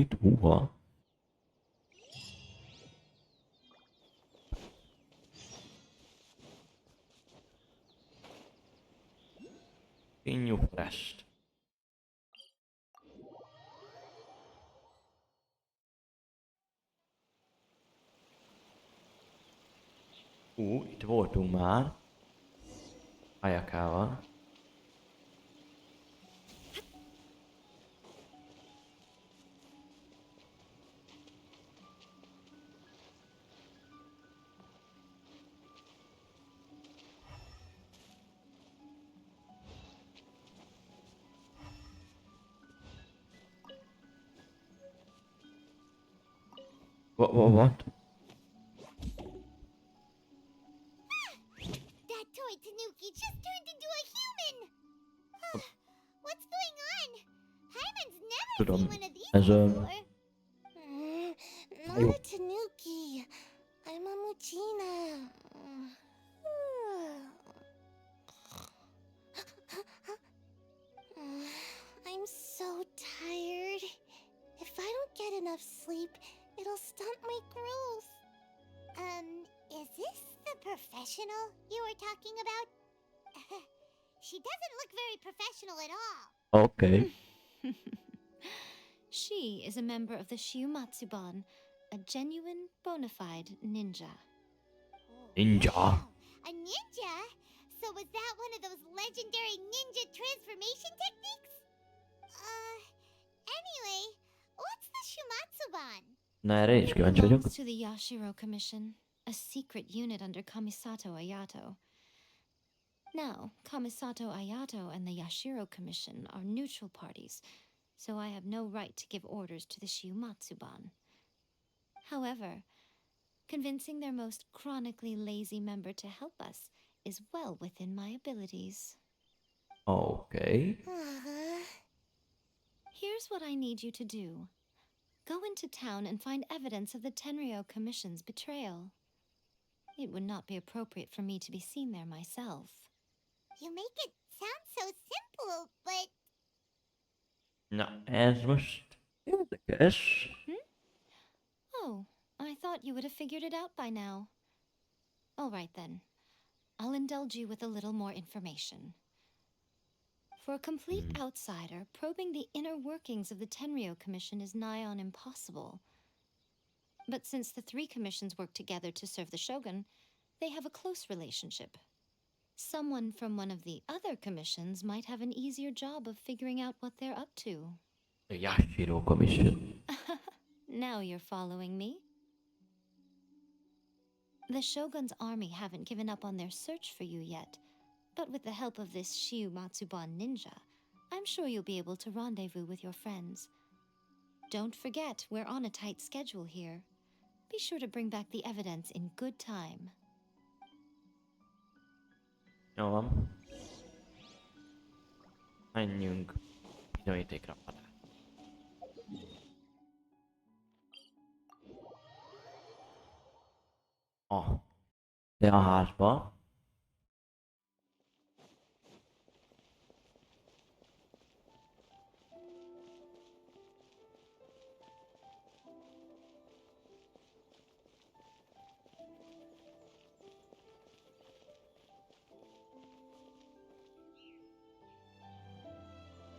itt, húha. Kinyugtást. Itt voltunk már. Ajakával. What? That toy Tanuki just turned into a human! What's going on? Hyman's never seen one of these before. Not a Tanuki. I'm a Muchina. I'm so tired. If I don't get enough sleep, it'll stunt my growth. Is this the professional you were talking about? She doesn't look very professional at all. Okay. She is a member of the Shiumatsuban, a genuine, bona fide ninja. Ninja. Wow, a ninja? So was that one of those legendary ninja transformation techniques? Anyway, what's the Shiumatsuban? Na erre is kíváncsi It vagyok. belongs to the Yashiro Commission, a secret unit under Kamisato Ayato. Now, Kamisato Ayato and the Yashiro Commission are neutral parties, so I have no right to give orders to the Shiumatsuban. However, convincing their most chronically lazy member to help us is well within my abilities. Okay. Here's what I need you to do. Go into town and find evidence of the Tenryo Commission's betrayal. It would not be appropriate for me to be seen there myself. You make it sound so simple, but Na, ez most érdekes. Oh, I thought you would have figured it out by now. All right then. I'll indulge you with a little more information. For a complete outsider, probing the inner workings of the Tenryo Commission is nigh on impossible. But since the three commissions work together to serve the Shogun, they have a close relationship. Someone from one of the other commissions might have an easier job of figuring out what they're up to. A Yashiro Commission. Now you're following me. The Shogun's army haven't given up on their search for you yet, but with the help of this Shiumatsuban ninja, I'm sure you'll be able to rendezvous with your friends. Don't forget, we're on a tight schedule here. Be sure to bring back the evidence in good time. Jó van. Menjünk bizonyítékra. De a házba.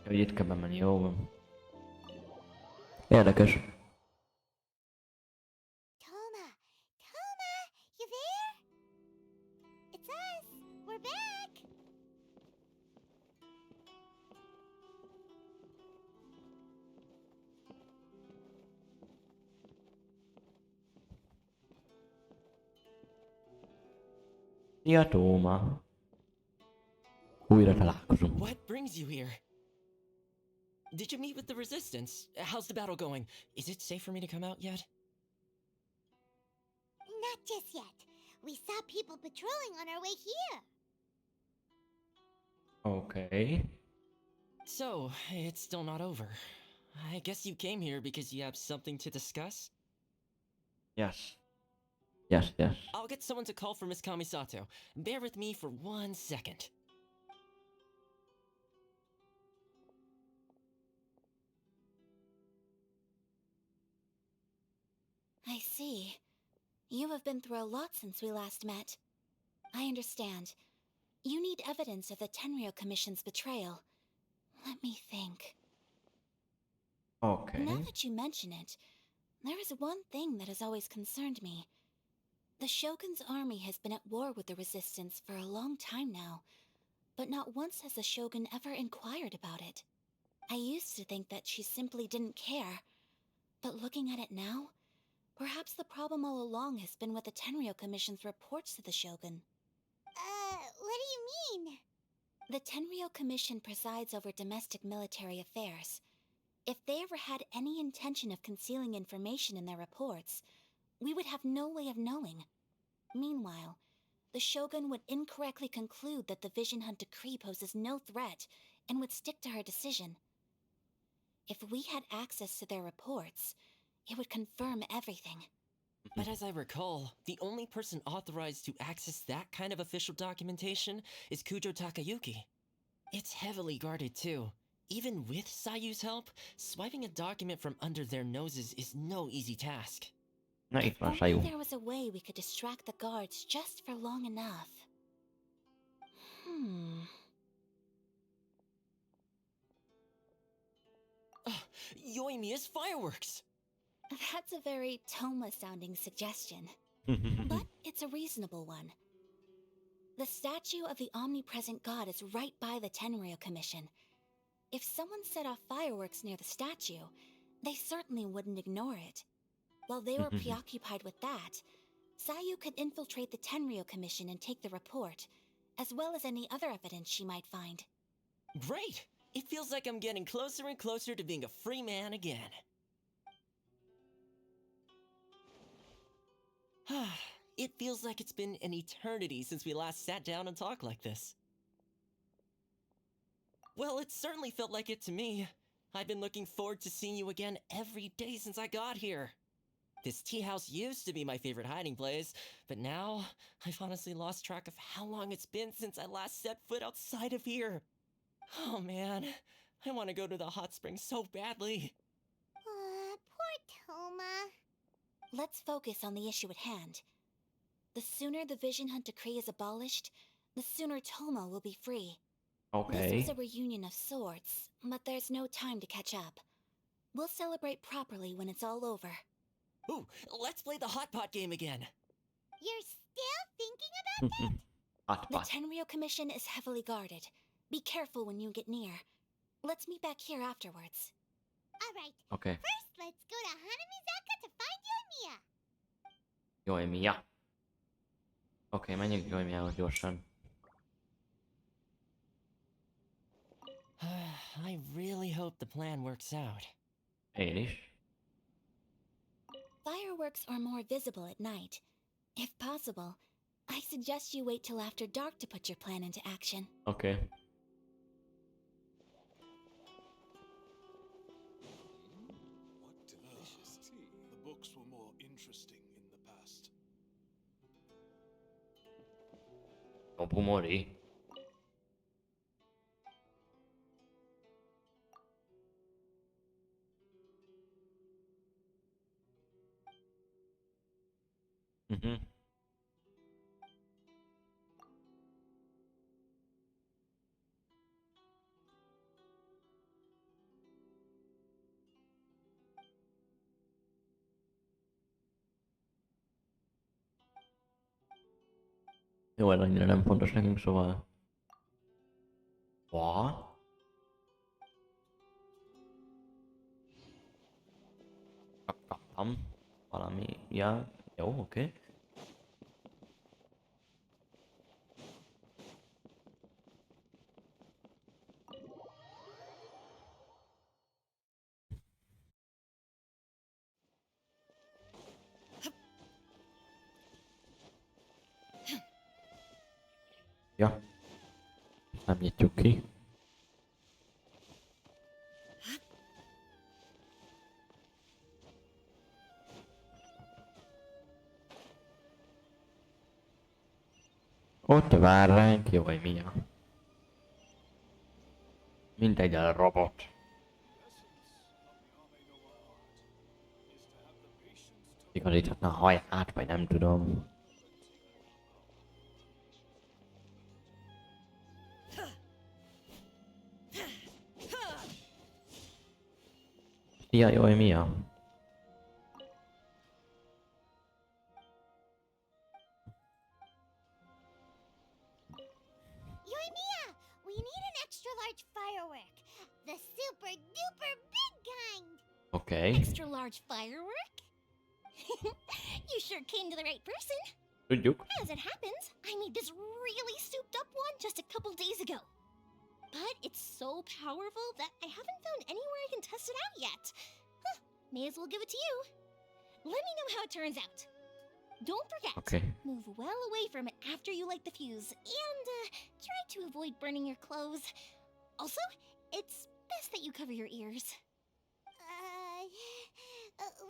Hogy itt kell bemenni, jó van. Érdekes. Toma, you there? It's us. We're back. Szia, Tóma. Újra találkozunk. What brings you here? Did you meet with the resistance? How's the battle going? Is it safe for me to come out yet? Not just yet. We saw people patrolling on our way here. Okay. So, it's still not over. I guess you came here because you have something to discuss? Yes. Yes. I'll get someone to call for Miss Kamisato. Bear with me for 1 second. I see. You have been through a lot since we last met. I understand. You need evidence of the Tenryou Commission's betrayal. Let me think. Oké. Now that you mention it, there is one thing that has always concerned me. The Shogun's army has been at war with the Resistance for a long time now, but not once has the Shogun ever inquired about it. I used to think that she simply didn't care, but looking at it now, perhaps the problem all along has been with the Tenryou Commission's reports to the Shogun. What do you mean? The Tenryou Commission presides over domestic military affairs. If they ever had any intention of concealing information in their reports, we would have no way of knowing. Meanwhile, the Shogun would incorrectly conclude that the Vision Hunt decree poses no threat and would stick to her decision. If we had access to their reports, it would confirm everything. But as I recall, the only person authorized to access that kind of official documentation is Kujou Takayuki. It's heavily guarded too. Even with Sayu's help, swiping a document from under their noses is no easy task. Na itt van Only Sayu. there was a way we could distract the guards just for long enough. Yoimiya's fireworks! That's a very Toma-sounding suggestion, but it's a reasonable one. The statue of the omnipresent god is right by the Tenryou Commission. If someone set off fireworks near the statue, they certainly wouldn't ignore it. While they were preoccupied with that, Sayu could infiltrate the Tenryou Commission and take the report, as well as any other evidence she might find. Great! It feels like I'm getting closer and closer to being a free man again. It feels like it's been an eternity since we last sat down and talked like this. Well, it certainly felt like it to me. I've been looking forward to seeing you again every day since I got here. This tea house used to be my favorite hiding place, but now I've honestly lost track of how long it's been since I last set foot outside of here. Oh man, I want to go to the hot springs so badly. Poor Toma. Let's focus on the issue at hand. The sooner the Vision Hunt decree is abolished, the sooner Toma will be free. This Oké. was a reunion of sorts, but there's no time to catch up. We'll celebrate properly when it's all over. Ooh, let's play the hot pot game again. You're still thinking about Hot The pot. Tenryou Commission is heavily guarded. Be careful when you get near. Let's meet back here afterwards. Alright, Oké. first let's go to Hanamizaka to find Yoimiya. Yoimiya. Oké, menjünk Yoimiyahoz gyorsan. I really hope the plan works out. Én is. Fireworks are more visible at night. If possible, I suggest you wait till after dark to put your plan into action. Oké. What delicious tea. The books were more interesting in the past. Nobumori. Jó, ez annyira nem fontos nekünk, szóval... What? Kaptam valami... Ja, jó, oké. Ja. Nem nyitjuk ki. Ott vár ránk Yoimiya. Mint egy robot. The essence of the Ame no art is to have the patience to Igazíthatna a haját, vagy nem tudom. Szia, jaj, Mia? Yoimiya, we need an extra large firework. The super duper big kind. Oké. Extra large firework? You sure came to the right person. Tudjuk. As it happens, I made this really souped up one just a couple days ago. But it's so powerful that I haven't found anywhere I can test it out yet. Huh, may as well give it to you. Let me know how it turns out. Don't forget, Okay. move well away from it after you light the fuse, and try to avoid burning your clothes. Also, it's best that you cover your ears.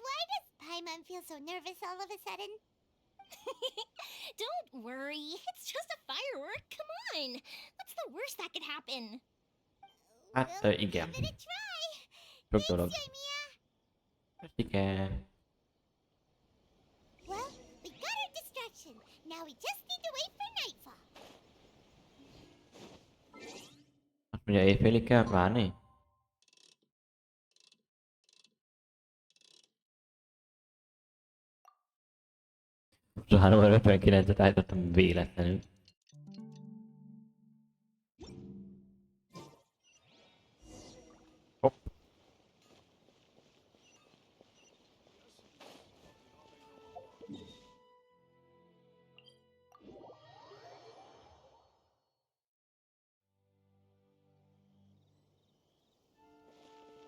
Why does Paimon feel so nervous all of a sudden? Don't worry, it's just a firework, come on! What's the worst that could happen? Hát, igen. Give it a try. Sok dolog. Yoimiya. Igen. Well, we got our distraction. Now we just need to wait for nightfall. Azt mondja, éjfélig kell várni? Most 359-et állítottam véletlenül. Hopp.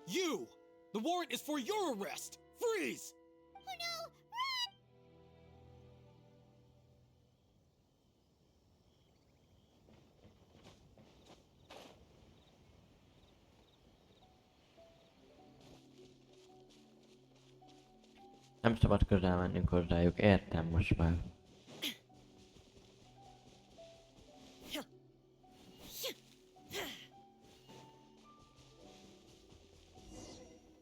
You! The warrant is for your arrest! Freeze! Oh no! Run! Nem szabad közel mennünk hozzájuk, értem most már.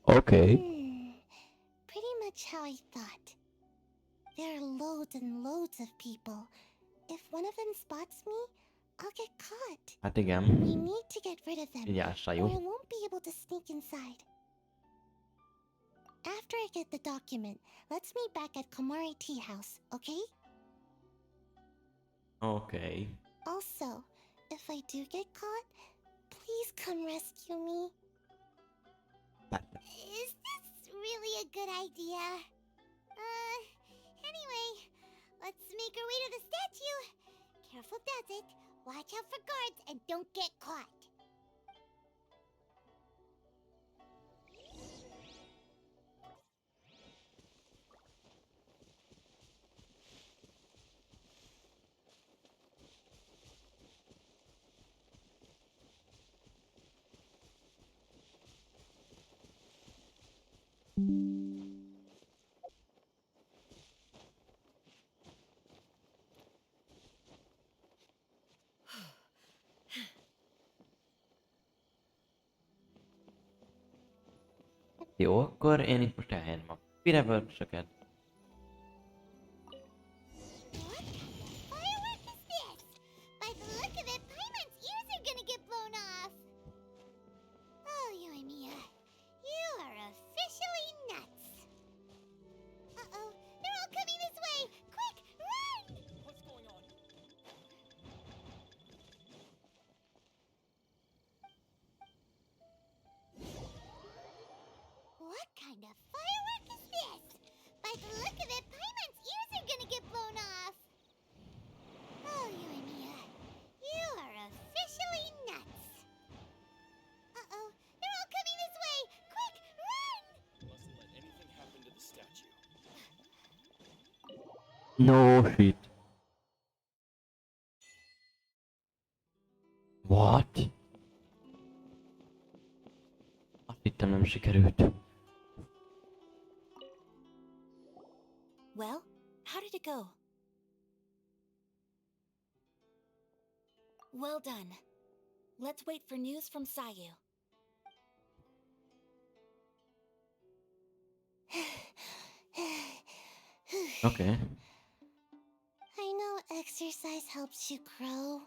Okay. Pretty much how I thought. There are loads and loads of people. If one of them spots me, I'll get caught. Hát igen. We need to get rid of them, Vigyázz, or I Sajú. won't be able to sneak inside. After I get the document, let's meet back at Komari Tea House, okay? Okay. Also, if I do get caught, please come rescue me. Hát, Is this really a good idea? Anyway, let's make our way to the statue. Careful does it. Watch out for guards and don't get caught. jó, akkor én itt most elhelyezem a fireworks-öket. What kind of firework is this? By the look of it, Paimon's ears are gonna get blown off. Oh, Yoimiya, you are officially nuts. Uh-oh, they're all coming this way. Quick, run! What's going on? What kind of firework is this? By the look of it, Paimon's ears are gonna get blown off. Oh, Yoimiya, you are officially nuts. Uh-oh, they're all coming this way. Quick, run! Mustn't let anything happen to the statue. No shit. What? Azt hittem nem sikerült. Well, how did it go? Well done. Let's wait for news from Sayu. Okay. I know exercise helps you grow,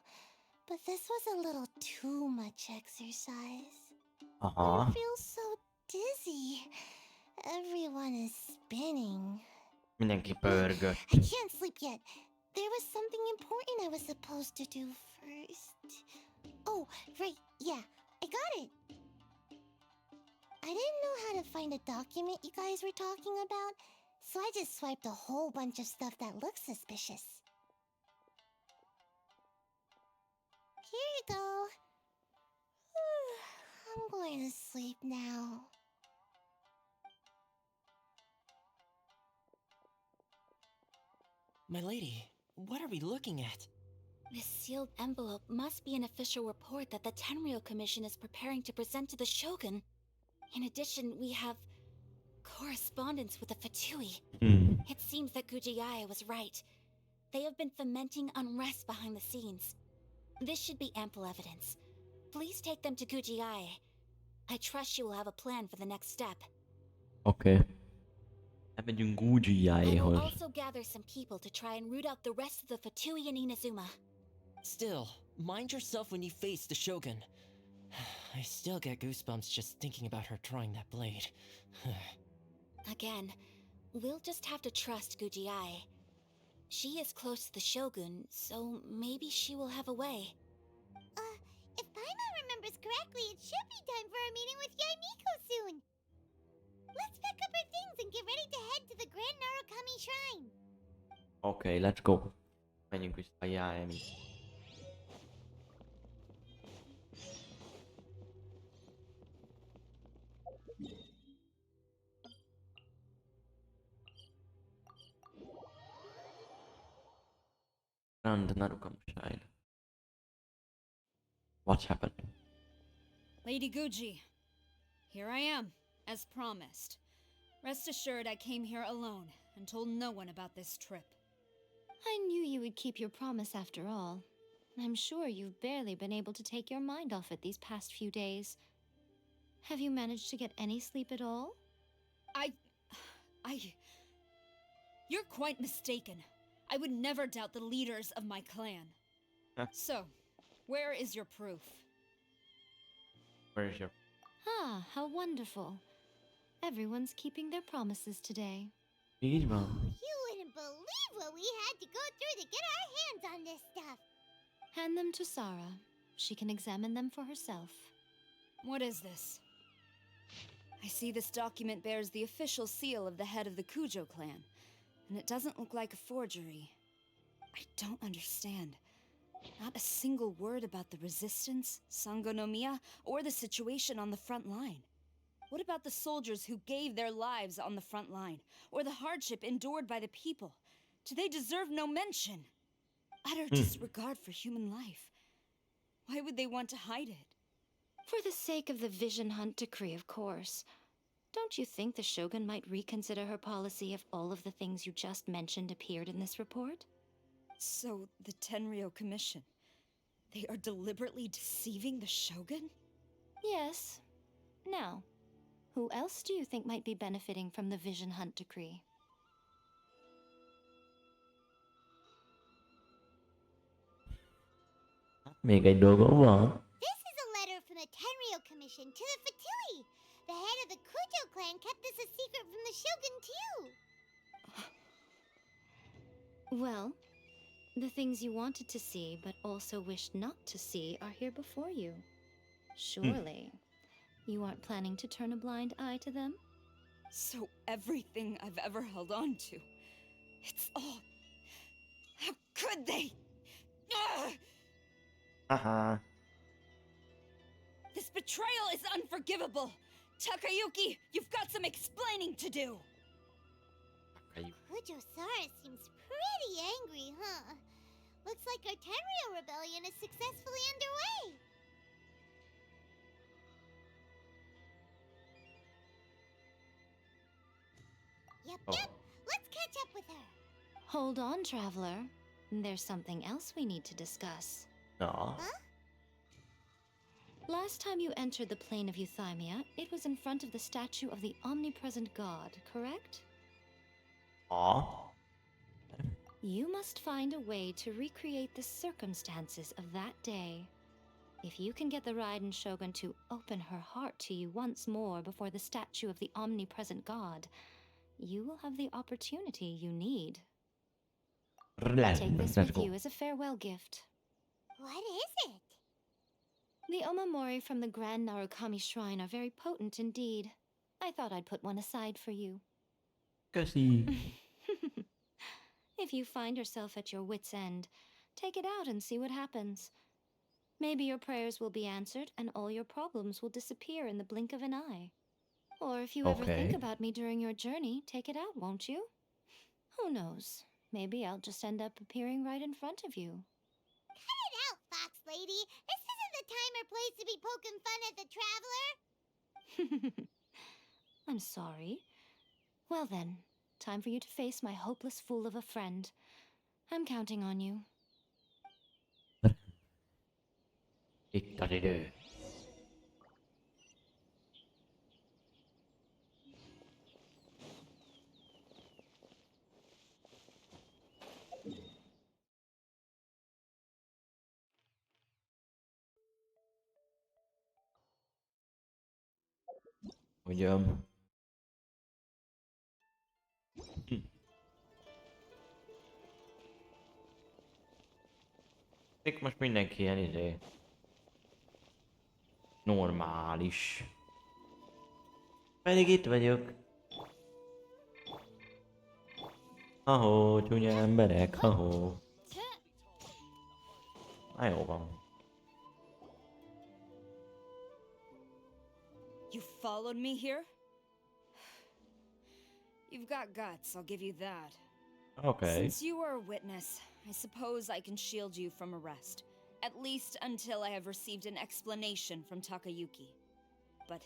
but this was a little too much exercise. I feel so dizzy. Everyone is spinning. Mindenki pörgött. I can't sleep yet. There was something important I was supposed to do first. Oh, right, yeah, I got it. I didn't know how to find a document you guys were talking about, so I just swiped a whole bunch of stuff that looks suspicious. Here you go. I'm going to sleep now. My lady, what are we looking at? This sealed envelope must be an official report that the Tenryou Commission is preparing to present to the Shogun. In addition, we have correspondence with the Fatui. It seems that Gujiae was right. They have been fomenting unrest behind the scenes. This should be ample evidence. Please take them to Gujiae. I trust you will have a plan for the next step. Okay. Elmegyünk I will Gúdzsijáéhoz. also gather some people to try and root out the rest of the Fatui and Inazuma. Still, mind yourself when you face the Shogun. I still get goosebumps just thinking about her drawing that blade. Again, we'll just have to trust Gujiae. She is close to the Shogun, so maybe she will have a way. If Paimon remembers correctly, it should be time for a meeting with Yaimiko soon. Let's pack up our things and get ready to head to the Grand Narukami Shrine. Okay, let's go. Menjünk vissza a Jáemi. Grand Narukami Shrine. What's happened? Lady Guji, here I am, as promised. Rest assured I came here alone and told no one about this trip. I knew you would keep your promise after all. I'm sure you've barely been able to take your mind off it these past few days. Have you managed to get any sleep at all? You're quite mistaken. I would never doubt the leaders of my clan. So, where is your proof? Where is your... Ah, how wonderful. Everyone's keeping their promises today. Így van. You wouldn't believe what we had to go through to get our hands on this stuff. Hand them to Sarah. She can examine them for herself. What is this? I see this document bears the official seal of the head of the Kujou clan, and it doesn't look like a forgery. I don't understand. Not a single word about the resistance, Sangonomiya, or the situation on the front line. What about the soldiers who gave their lives on the front line, or the hardship endured by the people? Do they deserve no mention? Utter disregard for human life. Why would they want to hide it? For the sake of the Vision Hunt decree, of course. Don't you think the Shogun might reconsider her policy if all of the things you just mentioned appeared in this report? So, the Tenryou Commission, they are deliberately deceiving the Shogun? Yes. Now, who else do you think might be benefiting from the Vision Hunt decree? Még egy dolgom van. This is a letter from the Tenryou Commission to the Fatui. The head of the Kujou clan kept this a secret from the Shogun too. Well, the things you wanted to see but also wished not to see are here before you. Surely, you aren't planning to turn a blind eye to them? So everything I've ever held on to, it's all... How could they? Ugh! Haha. This betrayal is unforgivable! Takayuki, you've got some explaining to do! Kujou-Sara seems pretty angry, huh? Looks like our Tenryou rebellion is successfully underway. Yep, let's catch up with her. Hold on, traveler. There's something else we need to discuss. No. Huh? Last time you entered the plane of Euthymia, it was in front of the statue of the omnipresent god, correct? Ja. You must find a way to recreate the circumstances of that day. If you can get the Raiden Shogun to open her heart to you once more before the statue of the omnipresent god, you will have the opportunity you need. Take this Let's with go. you as a farewell gift. What is it? The omamori from the Grand Narukami Shrine are very potent indeed. I thought I'd put one aside for you. Köszi. If you find yourself at your wit's end, take it out and see what happens. Maybe your prayers will be answered and all your problems will disappear in the blink of an eye. Or if you ever think Okay. about me during your journey, take it out, won't you? Who knows? Maybe I'll just end up appearing right in front of you. Cut it out, Fox Lady. This isn't the time or place to be poking fun at the traveler. I'm sorry. Well then, time for you to face my hopeless fool of a friend. I'm counting on you. Itt az idő. Ugyan. Itt most mindenki ilyen normális. Pedig itt vagyok. Ahó, csúnya emberek, ahó. Na jó van. You followed me here? You've got guts, I'll give you that. Okay. Since you are a witness, I suppose I can shield you from arrest. At least until I have received an explanation from Takayuki. But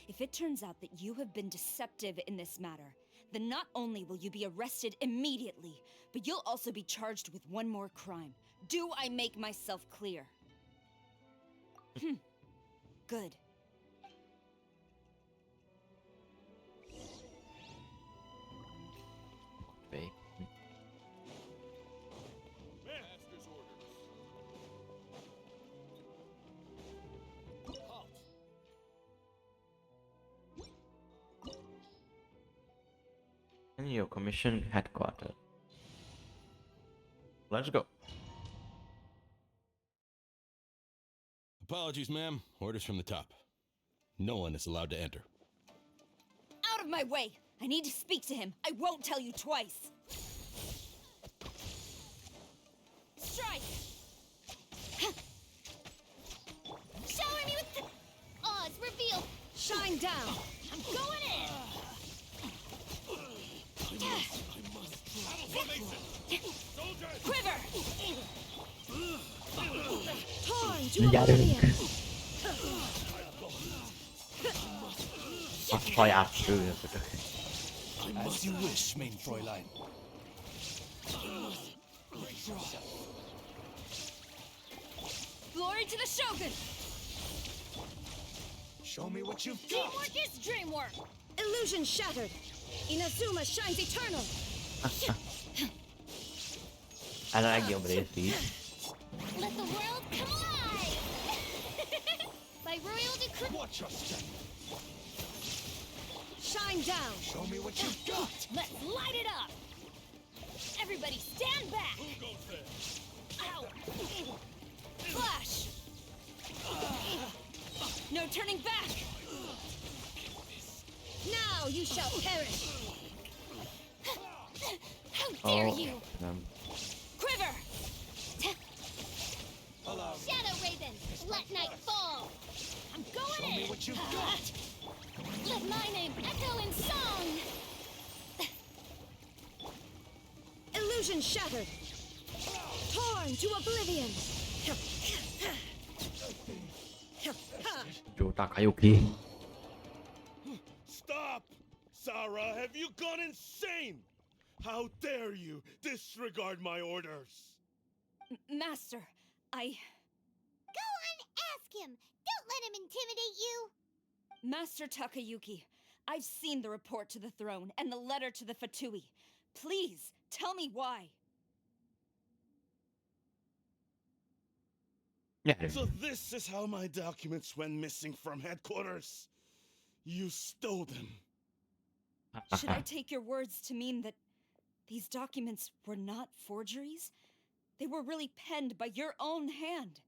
if it turns out that you have been deceptive in this matter, then not only will you be arrested immediately, but you'll also be charged with one more crime. Do I make myself clear? Good. Okay. Master's orders. Halt. And your commission headquarters. Let's go. Apologies, ma'am. Orders from the top. No one is allowed to enter. Out of my way! I need to speak to him. I won't tell you twice. Strike! Shower me with the Oz reveal. Shine down! I'm going in. Quiver! Torn to Mindjárt oblivion! A saját főnökötök. As you wish, mein Fräulein. Glory to the Shogun! Show me what you've got. Teamwork is dreamwork! Illusion shattered! Inazuma shines eternal! Ez a legjobb rész így. Let the world come alive. By royal decree. Watch your step. Shine down! Show me what you've got. Let's light it up! Everybody stand back! Who goes there? Ow! Flash! No turning back! Now you shall perish! How dare you! Nem. Quiver! Shadow Raven, let night fall. I'm going Show me in. what you've got. Let my name echo in song. Illusion shattered! Torn to oblivion! Jó, Takayuki. Stop! Sarah, have you gone insane? How dare you disregard my orders? Master, Go on, ask him. Don't let him intimidate you. Master Takayuki, I've seen the report to the throne and the letter to the Fatui. Please, tell me why. So this is how my documents went missing from headquarters. You stole them. Should I take your words to mean that these documents were not forgeries? They were really penned by your own hand.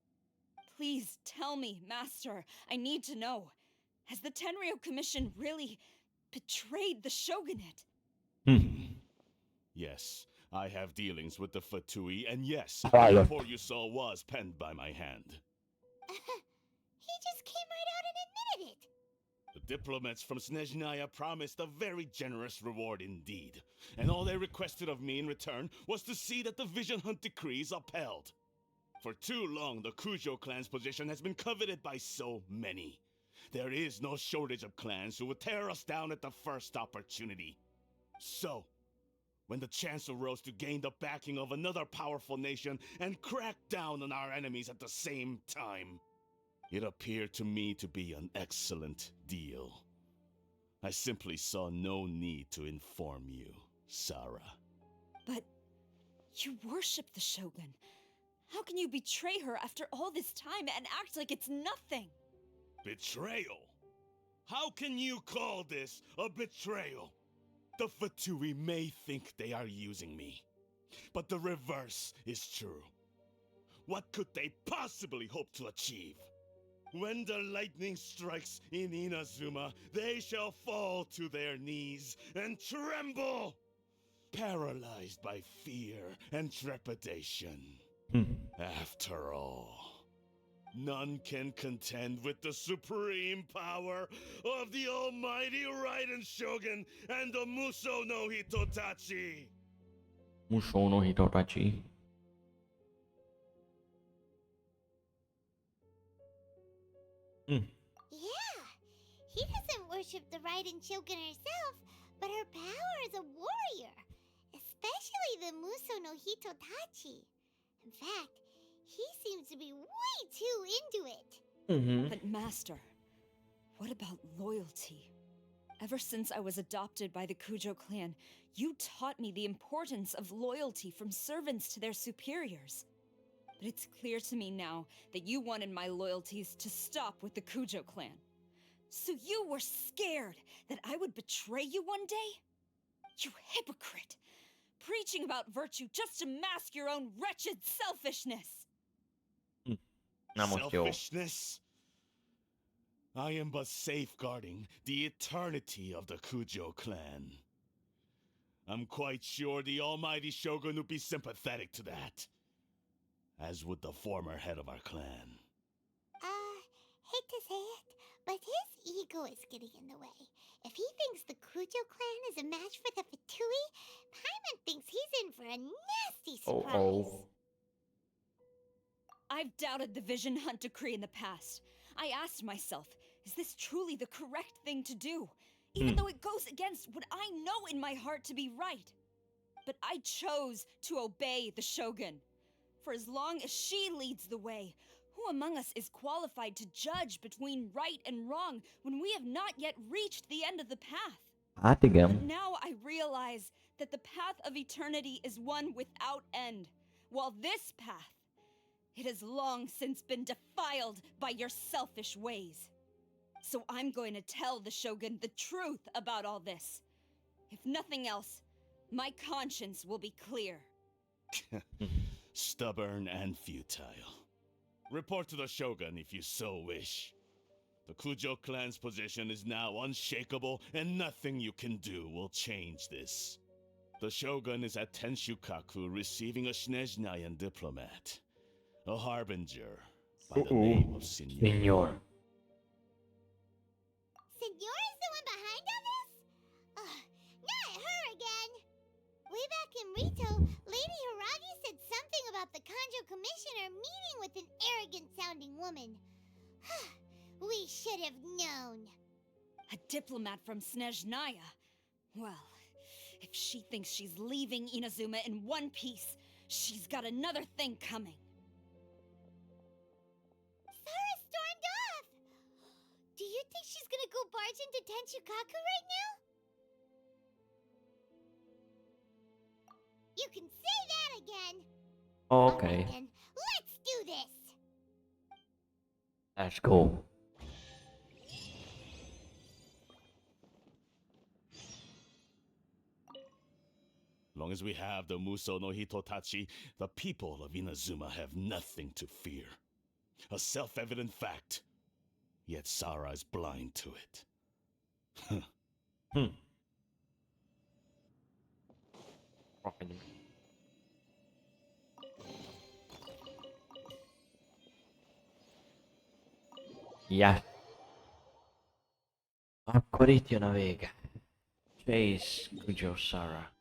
Please tell me, Master. I need to know. Has the Tenryou Commission really betrayed the Shogunate? Yes, I have dealings with the Fatui, and yes, the report you saw was penned by my hand. He just came right out and admitted it. The diplomats from Snezhnaya promised a very generous reward indeed, and all they requested of me in return was to see that the Vision Hunt decree is upheld. For too long, the Kujou clan's position has been coveted by so many. There is no shortage of clans who would tear us down at the first opportunity. So, when the chance arose to gain the backing of another powerful nation and crack down on our enemies at the same time, it appeared to me to be an excellent deal. I simply saw no need to inform you, Sarah. But you worship the Shogun. How can you betray her after all this time and act like it's nothing? Betrayal? How can you call this a betrayal? The Fatui may think they are using me, but the reverse is true. What could they possibly hope to achieve? When the lightning strikes in Inazuma, they shall fall to their knees and tremble, paralyzed by fear and trepidation. After all, none can contend with the supreme power of the almighty Raiden Shogun and the Muso no Hitotachi. Muso no Hitotachi. Yeah, he doesn't worship the Raiden Shogun herself, but her power as a warrior, especially the Muso no Hitotachi. In fact, he seems to be way too into it. But Master, what about loyalty? Ever since I was adopted by the Kujou clan, you taught me the importance of loyalty from servants to their superiors. But it's clear to me now that you wanted my loyalties to stop with the Kujou clan. So you were scared that I would betray you one day? You hypocrite! Preaching about virtue just to mask your own wretched selfishness! Selfishness? I am but safeguarding the eternity of the Kujou clan. I'm quite sure the almighty Shogun would be sympathetic to that, as would the former head of our clan. Hate to say it, but his ego is getting in the way. If he thinks the Kujou clan is a match for the Fatui, Paimon thinks he's in for a nasty surprise. I've doubted the Vision Hunt decree in the past. I asked myself, is this truly the correct thing to do? Even though it goes against what I know in my heart to be right. But I chose to obey the Shogun. For as long as she leads the way, who among us is qualified to judge between right and wrong when we have not yet reached the end of the path? But now I realize that the path of eternity is one without end, while this path, it has long since been defiled by your selfish ways. So I'm going to tell the Shogun the truth about all this. If nothing else, my conscience will be clear. Stubborn and futile. Report to the Shogun if you so wish. The Kujou clan's position is now unshakable, and nothing you can do will change this. The Shogun is at Tenshukaku receiving a Snezhnayan diplomat, a harbinger by the name of Senor. Senor is the one behind all this? Not her again! Way back in Rito, Lady Hiragi said something about the Kanjo Commissioner meeting with an arrogant-sounding woman. We should have known. A diplomat from Snezhnaya? Well, if she thinks she's leaving Inazuma in one piece, she's got another thing coming. Sarah stormed off! Do you think she's gonna go barge into Tenshukaku right now? You can say that again! Okay. Alright then, let's do this! Let's go. Long as we have the Muso no Hitotachi, the people of Inazuma have nothing to fear. A self-evident fact. Yet Sara is blind to it. Ja. Akkor itt jön a vége. Chase Kujou Sara.